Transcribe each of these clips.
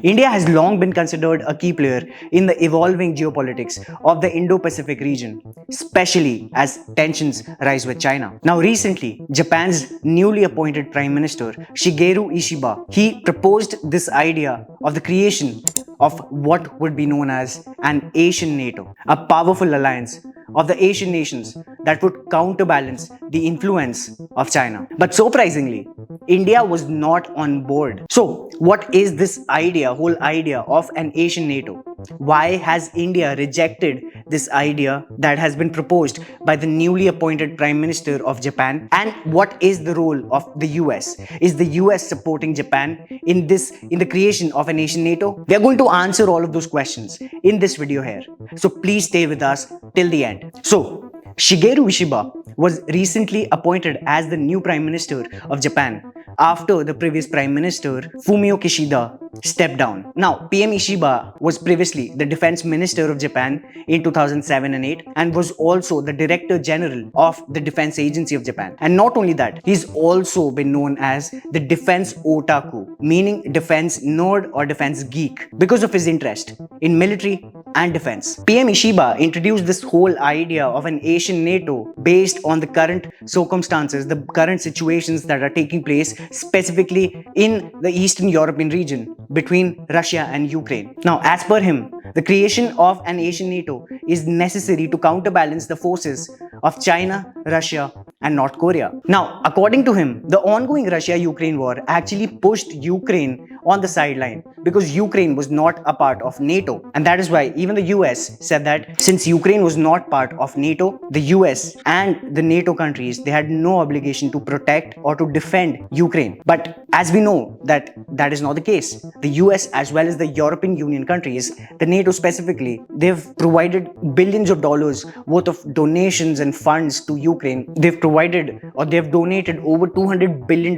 India has long been considered a key player in the evolving geopolitics of the Indo-Pacific region, especially as tensions rise with China. Now recently, Japan's newly appointed Prime Minister Shigeru Ishiba, he proposed this idea of the creation of what would be known as an Asian NATO, a powerful alliance of the Asian nations that would counterbalance the influence of China. But surprisingly, India was not on board. So, what is this whole idea of an Asian NATO? Why has India rejected this idea that has been proposed by the newly appointed Prime Minister of Japan? And what is the role of the US? Is the US supporting Japan in the creation of an Asian NATO? We are going to answer all of those questions in this video here. So please stay with us till the end. So, Shigeru Ishiba was recently appointed as the new Prime Minister of Japan after the previous Prime Minister Fumio Kishida stepped down. Now, PM Ishiba was previously the Defense Minister of Japan in 2007 and 8 and was also the Director General of the Defense Agency of Japan. And not only that, he's also been known as the Defense Otaku, meaning defense nerd or defense geek, because of his interest in military and defense. PM Ishiba introduced this whole idea of an Asian NATO based on the current circumstances, the current situations that are taking place specifically in the Eastern European region between Russia and Ukraine. Now, as per him, the creation of an Asian NATO is necessary to counterbalance the forces of China, Russia, and North Korea. Now, according to him, the ongoing Russia-Ukraine war actually pushed Ukraine on the sideline because Ukraine was not a part of NATO. And that is why even the US said that since Ukraine was not part of NATO, the US and the NATO countries, they had no obligation to protect or to defend Ukraine. But as we know that is not the case. The US as well as the European Union countries, the NATO specifically, they've provided billions of dollars worth of donations and funds to Ukraine. They've donated over $200 billion.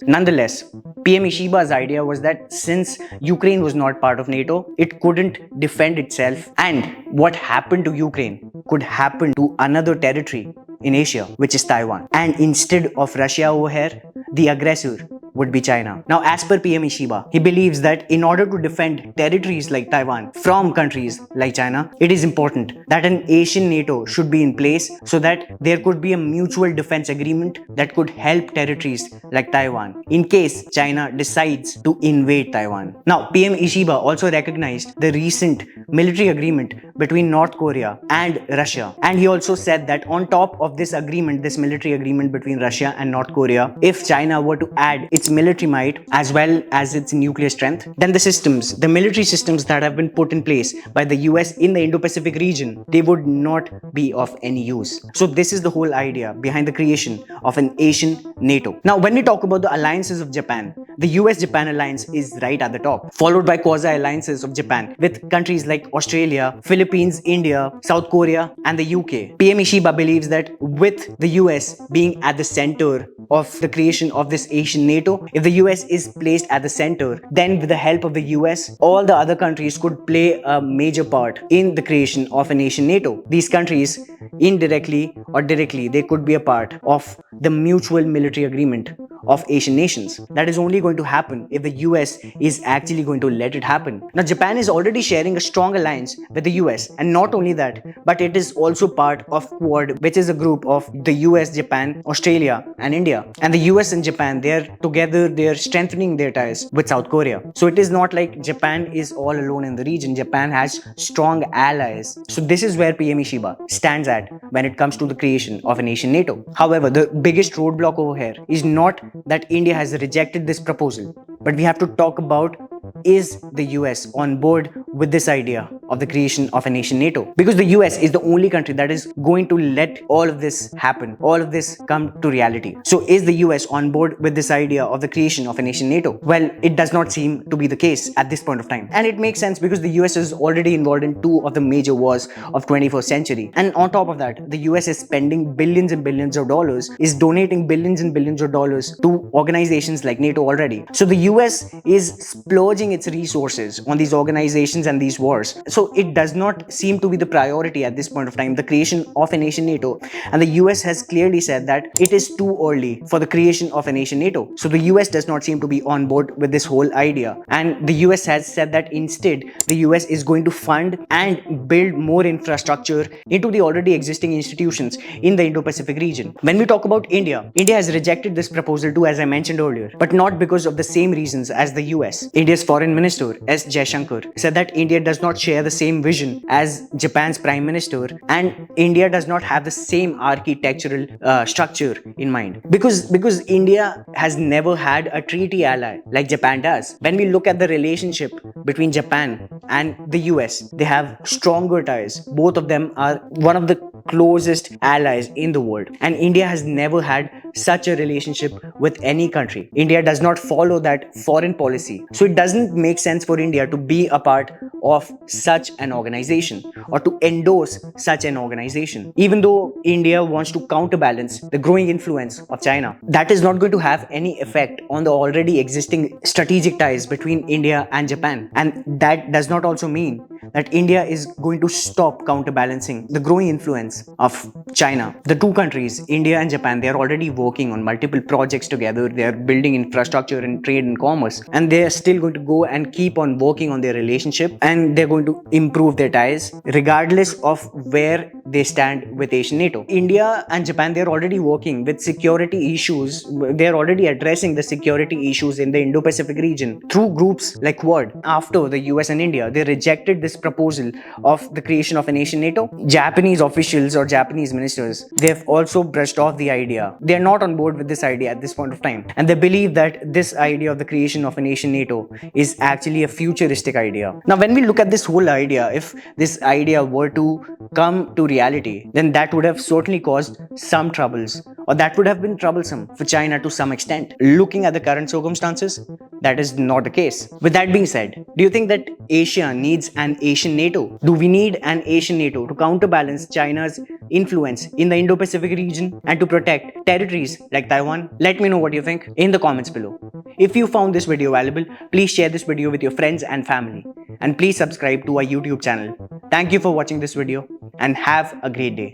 Nonetheless, PM Ishiba's idea was that since Ukraine was not part of NATO, it couldn't defend itself, and what happened to Ukraine could happen to another territory in Asia, which is Taiwan. And instead of Russia over here, the aggressor would be China. Now, as per PM Ishiba, he believes that in order to defend territories like Taiwan from countries like China, it is important that an Asian NATO should be in place so that there could be a mutual defense agreement that could help territories like Taiwan in case China decides to invade Taiwan. Now, PM Ishiba also recognized the recent military agreement between North Korea and Russia. And he also said that on top of this agreement, this military agreement between Russia and North Korea, if China were to add its military might as well as its nuclear strength, then the military systems that have been put in place by the US in the Indo-Pacific region, they would not be of any use. So this is the whole idea behind the creation of an Asian NATO. Now, when we talk about the alliances of Japan, the US-Japan alliance is right at the top, followed by quasi-alliances of Japan with countries like Australia, Philippines, India, South Korea, and the UK. PM Ishiba believes that with the US being at the center of the creation of this Asian NATO, if the US is placed at the center, then with the help of the US, all the other countries could play a major part in the creation of an Asian NATO. These countries, indirectly or directly, they could be a part of the mutual military agreement of Asian nations. That is only going to happen if the US is actually going to let it happen. Now, Japan is already sharing a strong alliance with the US, and not only that, but it is also part of Quad, which is a group of the US, Japan, Australia, and India. And the US and Japan, they're together, they're strengthening their ties with South Korea. So it is not like Japan is all alone in the region. Japan has strong allies. So this is where PM Ishiba stands at when it comes to the creation of an Asian NATO. However, the biggest roadblock over here is not that India has rejected this proposal, but we have to talk about, is the US on board with this idea of the creation of a nation NATO? Because the US is the only country that is going to let all of this happen, all of this come to reality. So is the US on board with this idea of the creation of a nation NATO? Well, it does not seem to be the case at this point of time. And it makes sense because the US is already involved in two of the major wars of 21st century. And on top of that, the US is spending billions and billions of dollars, is donating billions and billions of dollars to organizations like NATO already. So the US is splurging its resources on these organizations tensions and these wars. So it does not seem to be the priority at this point of time, the creation of a nation NATO. And the US has clearly said that it is too early for the creation of a nation NATO. So the US does not seem to be on board with this whole idea. And the US has said that instead, the US is going to fund and build more infrastructure into the already existing institutions in the Indo-Pacific region. When we talk about India, India has rejected this proposal too, as I mentioned earlier, but not because of the same reasons as the US. India's foreign minister, S. Jaishankar, said that India does not share the same vision as Japan's prime minister, and India does not have the same architectural structure in mind. Because India has never had a treaty ally like Japan does. When we look at the relationship between Japan and the US, they have stronger ties. Both of them are one of the closest allies in the world, and India has never had such a relationship with any country. India does not follow that foreign policy, so it doesn't make sense for India to be a part of such an organization or to endorse such an organization. Even though India wants to counterbalance the growing influence of China, that is not going to have any effect on the already existing strategic ties between India and Japan. And that does not also mean that India is going to stop counterbalancing the growing influence of China. The two countries, India and Japan, they are already working on multiple projects together. They are building infrastructure and trade and commerce, and they are still going to go and keep on working on their relationship, and they're going to improve their ties regardless of where they stand with Asian NATO. India and Japan, they're already working with security issues. They're already addressing the security issues in the Indo-Pacific region through groups like Quad. After the US and India, they rejected this proposal of the creation of a nation NATO. Japanese officials or Japanese ministers, they've also brushed off the idea. They're not on board with this idea at this point of time, and they believe that this idea of the creation of a nation NATO is actually a futuristic idea. Now, when we look at this whole idea, if this idea were to come to reality, then that would have certainly caused some troubles, or that would have been troublesome for China to some extent. Looking at the current circumstances, that is not the case. With that being said, do you think that Asia needs an Asian NATO? Do we need an Asian NATO to counterbalance China's influence in the Indo-Pacific region and to protect territories like Taiwan? Let me know what you think in the comments below. If you found this video valuable, please share this video with your friends and family, and please subscribe to our YouTube channel. Thank you for watching this video and have a great day.